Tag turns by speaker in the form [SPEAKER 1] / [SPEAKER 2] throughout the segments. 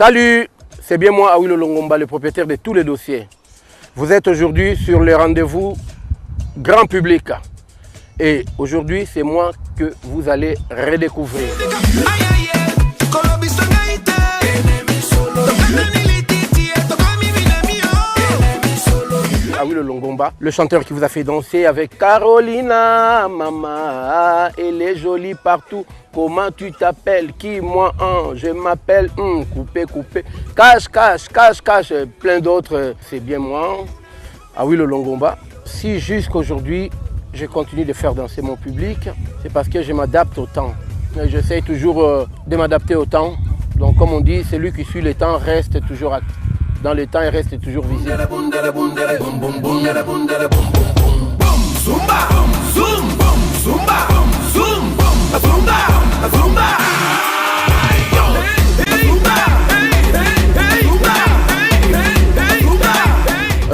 [SPEAKER 1] Salut, c'est bien moi, Awilo Longomba, le propriétaire de tous les dossiers. Vous êtes aujourd'hui sur le rendez-vous grand public. Et aujourd'hui, c'est moi que vous allez redécouvrir. Awilo Longomba, le chanteur qui vous a fait danser avec Carolina, maman, elle est jolie partout. Comment tu t'appelles? Qui? Moi, je m'appelle coupé, coupé. Cache, cache, cache, cache. Plein d'autres, c'est bien moi, Awilo Longomba. Si jusqu'aujourd'hui, je continue de faire danser mon public, c'est parce que je m'adapte au temps. J'essaie toujours de m'adapter au temps. Donc comme on dit, celui qui suit le temps reste toujours dans le temps et reste toujours visible.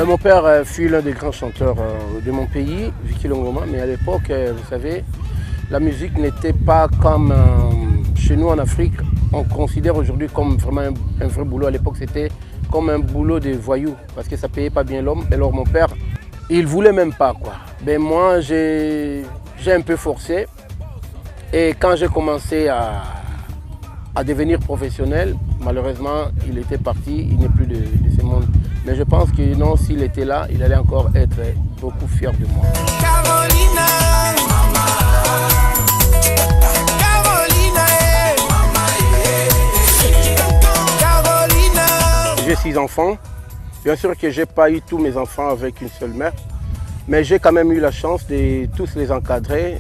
[SPEAKER 1] Mon père fut l'un des grands chanteurs de mon pays, Vicky Longomba, mais à l'époque, vous savez, la musique n'était pas comme chez nous en Afrique. On considère aujourd'hui comme vraiment un vrai boulot. À l'époque, c'était comme un boulot de voyou, parce que ça ne payait pas bien l'homme. Alors mon père, il ne voulait même pas, quoi. Ben moi, j'ai un peu forcé. Et quand j'ai commencé à devenir professionnel, malheureusement, il était parti, il n'est plus de ce monde. Mais je pense que non, s'il était là, il allait encore être beaucoup fier de moi. Carolina, j'ai 6 enfants. Bien sûr que je n'ai pas eu tous mes enfants avec une seule mère, mais j'ai quand même eu la chance de tous les encadrer.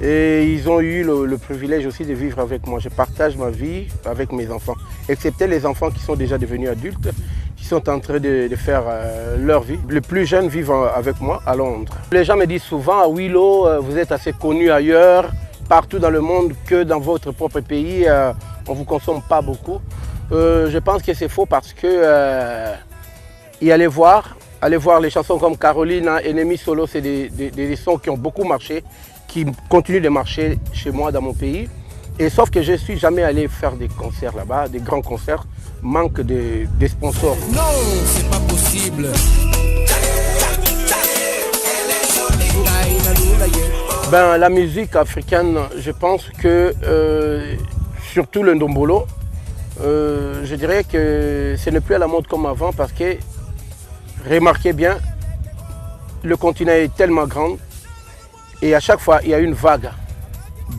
[SPEAKER 1] Et ils ont eu le privilège aussi de vivre avec moi. Je partage ma vie avec mes enfants, excepté les enfants qui sont déjà devenus adultes, qui sont en train de faire leur vie. Les plus jeunes vivent avec moi à Londres. Les gens me disent souvent, Awilo, vous êtes assez connu ailleurs, partout dans le monde, que dans votre propre pays, on ne vous consomme pas beaucoup. Je pense que c'est faux parce que y aller voir les chansons comme Carolina, Ennemi Solo, c'est des sons qui ont beaucoup marché, qui continuent de marcher chez moi dans mon pays. Et sauf que je ne suis jamais allé faire des concerts là-bas, des grands concerts, manque de sponsors.
[SPEAKER 2] Non, c'est pas possible.
[SPEAKER 1] Ben, la musique africaine, je pense que, surtout le ndombolo, je dirais que ce n'est plus à la mode comme avant parce que, remarquez bien, le continent est tellement grand et à chaque fois, il y a une vague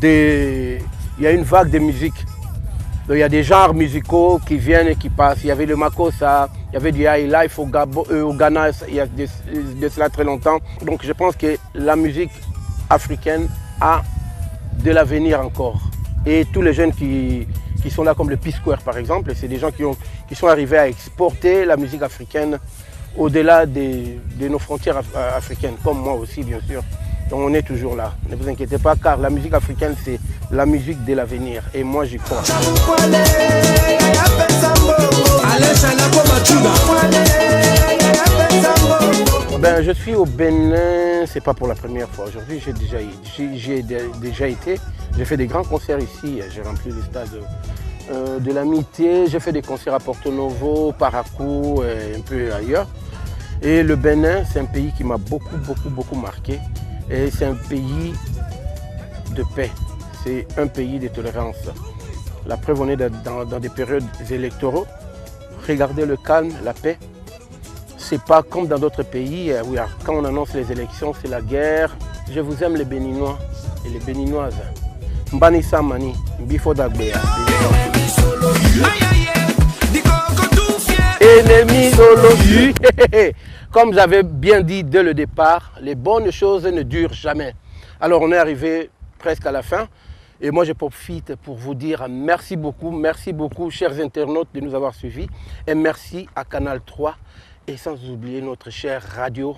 [SPEAKER 1] de musique. Donc, il y a des genres musicaux qui viennent et qui passent. Il y avait le Makossa, il y avait du high life au Ghana, il y a de cela très longtemps. Donc je pense que la musique africaine a de l'avenir encore. Et tous les jeunes qui sont là, comme le P-Square par exemple, c'est des gens qui sont arrivés à exporter la musique africaine au-delà de nos frontières africaines, comme moi aussi bien sûr. Donc on est toujours là, ne vous inquiétez pas, car la musique africaine c'est la musique de l'avenir et moi j'y crois. Ben, je suis au Bénin, c'est pas pour la première fois. Aujourd'hui j'y ai déjà été, j'ai fait des grands concerts ici, j'ai rempli le stade de l'Amitié, j'ai fait des concerts à Porto Novo, Parakou et un peu ailleurs. Et le Bénin c'est un pays qui m'a beaucoup marqué. Et c'est un pays de paix, c'est un pays de tolérance. La preuve, on est dans des périodes électoraux. Regardez le calme, la paix. C'est pas comme dans d'autres pays, où quand on annonce les élections, c'est la guerre. Je vous aime les Béninois et les Béninoises. Mbani Samani, Mbifo Dagbea. Ennemi solo. Comme j'avais bien dit dès le départ, les bonnes choses ne durent jamais. Alors on est arrivé presque à la fin et moi je profite pour vous dire merci beaucoup chers internautes de nous avoir suivis et merci à Canal 3 et sans oublier notre chère radio